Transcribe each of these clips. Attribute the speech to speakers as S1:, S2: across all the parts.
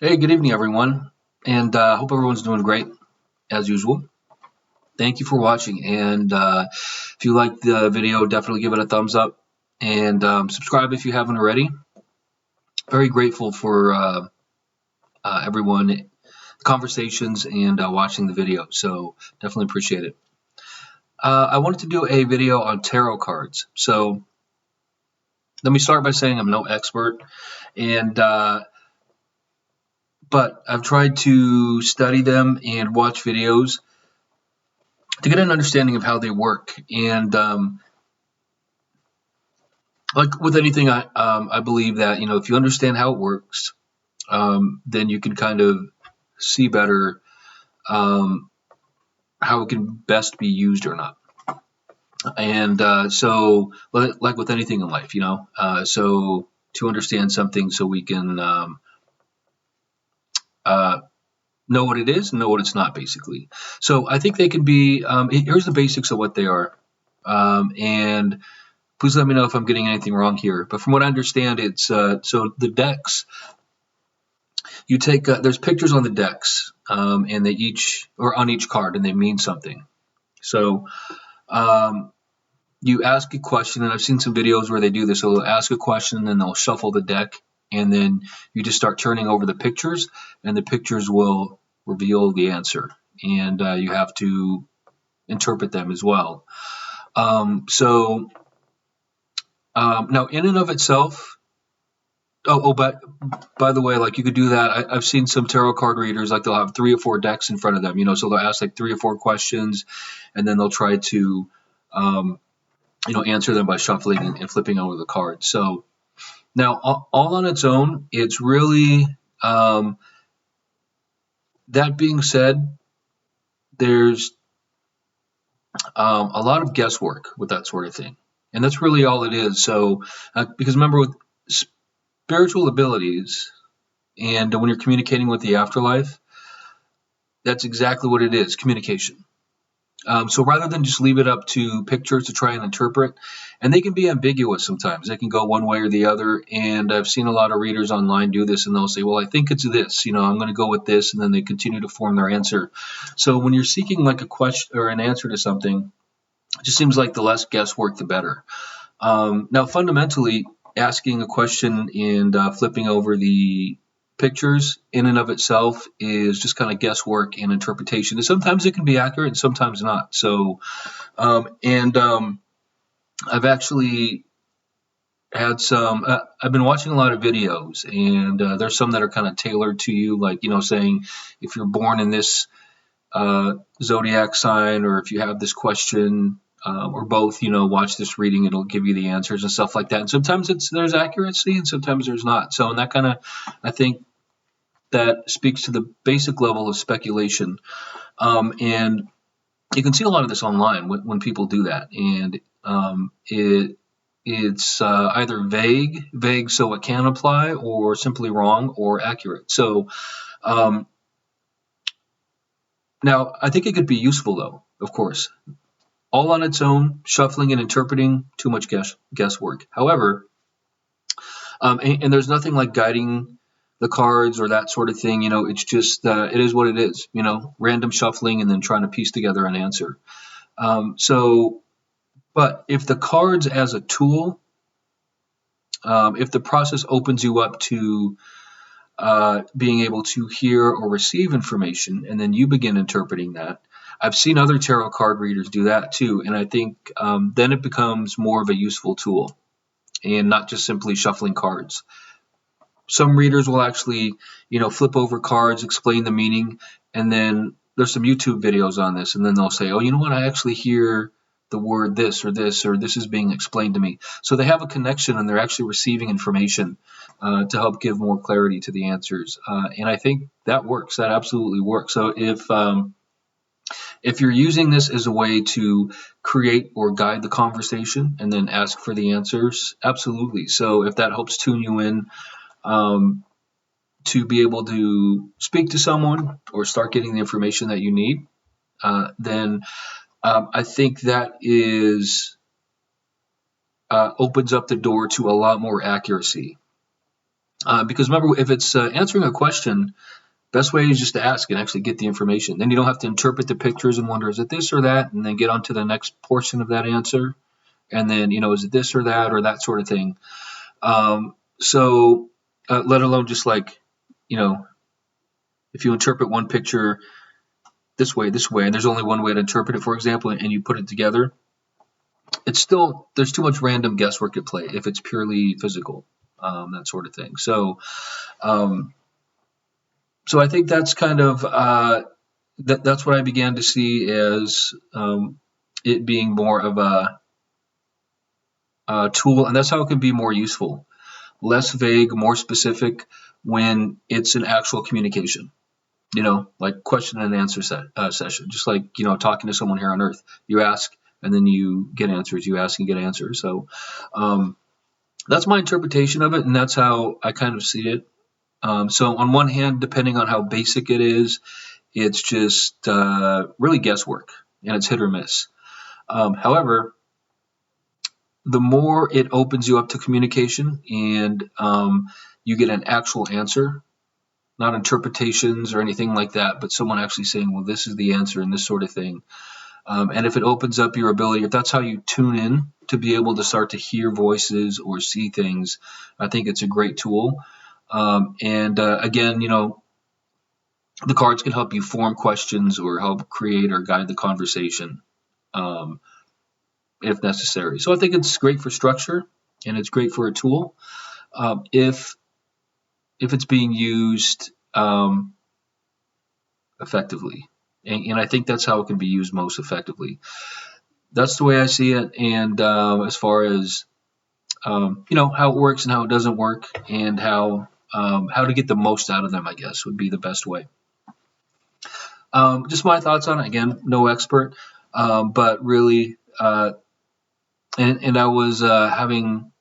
S1: Hey, good evening, everyone, and hope everyone's doing great as usual. Thank you for watching, and if you like the video, definitely give it a thumbs up and subscribe if you haven't already. Very grateful for everyone, conversations, and watching the video. So definitely appreciate it. I wanted to do a video on tarot cards. So let me start by saying I'm no expert, and but I've tried to study them and watch videos to get an understanding of how they work. And like with anything, I believe that if you understand how it works, then you can kind of see better um, how it can best be used or not. And so, like with anything in life, so to understand something, so we can uh, know what it is and know what it's not, basically. So I think they can be. Here's the basics of what they are, and please let me know if I'm getting anything wrong here. But from what I understand, it's so the decks. You take there's pictures on the decks, and they each or on each card, and they mean something. So um, you ask a question, and I've seen some videos where they do this. So they'll ask a question, and then they'll shuffle the deck, and then you just start turning over the pictures, and the pictures will reveal the answer, and you have to interpret them as well. Now, in and of itself, but by the way, like you could do that. I've seen some tarot card readers, like they'll have 3 or 4 decks in front of them, so they'll ask like 3 or 4 questions, and then they'll try to, um, answer them by shuffling and flipping over the cards. So now, all on its own, it's really, that being said, there's a lot of guesswork with that sort of thing. And that's really all it is. So, because remember, with spiritual abilities, and when you're communicating with the afterlife, that's exactly what it is, communication. So rather than just leave it up to pictures to try and interpret, and they can be ambiguous sometimes. They can go one way or the other. And I've seen a lot of readers online do this, and they'll say, well, I think it's this, I'm going to go with this. And then they continue to form their answer. So when you're seeking like a question or an answer to something, it just seems like the less guesswork, the better. Now, fundamentally, asking a question and flipping over the pictures in and of itself is just kind of guesswork and interpretation. And sometimes it can be accurate and sometimes not. So, I've actually had some, I've been watching a lot of videos, and there's some that are kind of tailored to you, like, saying if you're born in this zodiac sign, or if you have this question, or both, watch this reading, it'll give you the answers and stuff like that. And sometimes there's accuracy and sometimes there's not. So, and that kind of, I think that speaks to the basic level of speculation. And you can see a lot of this online when people do that. And it's either vague so it can apply, or simply wrong or accurate. So, now I think it could be useful, though, of course. All on its own, shuffling and interpreting, too much guesswork. However, and there's nothing like guiding the cards or that sort of thing. It's just, it is what it is, random shuffling and then trying to piece together an answer. But if the cards as a tool, if the process opens you up to being able to hear or receive information, and then you begin interpreting that. I've seen other tarot card readers do that too, and I think then it becomes more of a useful tool, and not just simply shuffling cards. Some readers will actually, flip over cards, explain the meaning, and then there's some YouTube videos on this, and then they'll say, oh, you know what, I actually hear the word this, or this is being explained to me. So they have a connection, and they're actually receiving information to help give more clarity to the answers. And I think that works. That absolutely works. So if you're using this as a way to create or guide the conversation and then ask for the answers, absolutely. So if that helps tune you in to be able to speak to someone or start getting the information that you need, then I think that is opens up the door to a lot more accuracy. Because remember, if it's answering a question, best way is just to ask and actually get the information. Then you don't have to interpret the pictures and wonder, is it this or that? And then get on to the next portion of that answer. And then, is it this or that sort of thing. So let alone just like, if you interpret one picture this way, and there's only one way to interpret it, for example, and you put it together, there's too much random guesswork at play if it's purely physical, that sort of thing. So I think that's kind of that's what I began to see as it being more of a tool, and that's how it can be more useful, less vague, more specific when it's an actual communication. Like question and answer session, just like talking to someone here on Earth. You ask and then you get answers. You ask and get answers. So that's my interpretation of it, and that's how I kind of see it. So on one hand, depending on how basic it is, it's just really guesswork, and it's hit or miss. However, the more it opens you up to communication and you get an actual answer, not interpretations or anything like that, but someone actually saying, well, this is the answer and this sort of thing. And if it opens up your ability, if that's how you tune in to be able to start to hear voices or see things, I think it's a great tool. And again, the cards can help you form questions or help create or guide the conversation if necessary. So I think it's great for structure and it's great for a tool if it's being used effectively. And I think that's how it can be used most effectively. That's the way I see it. And as far as how it works and how it doesn't work, and how to get the most out of them, I guess, would be the best way. Just my thoughts on it. Again, no expert, but really, and I was having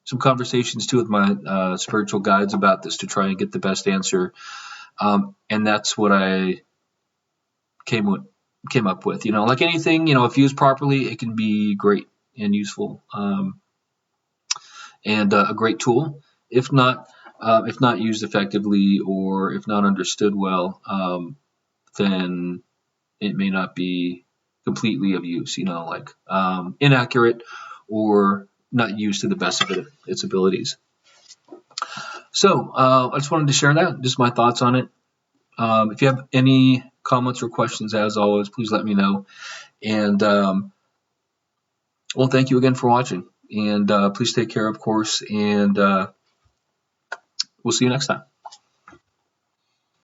S1: some conversations too with my spiritual guides about this to try and get the best answer, and that's what I came up with. Like anything, if used properly, it can be great and useful, and a great tool. If not used effectively, or if not understood well, then it may not be completely of use. Like inaccurate or not used to the best of its abilities. So I just wanted to share that, just my thoughts on it. If you have any comments or questions, as always, please let me know. And well, thank you again for watching. And please take care, of course. And we'll see you next time.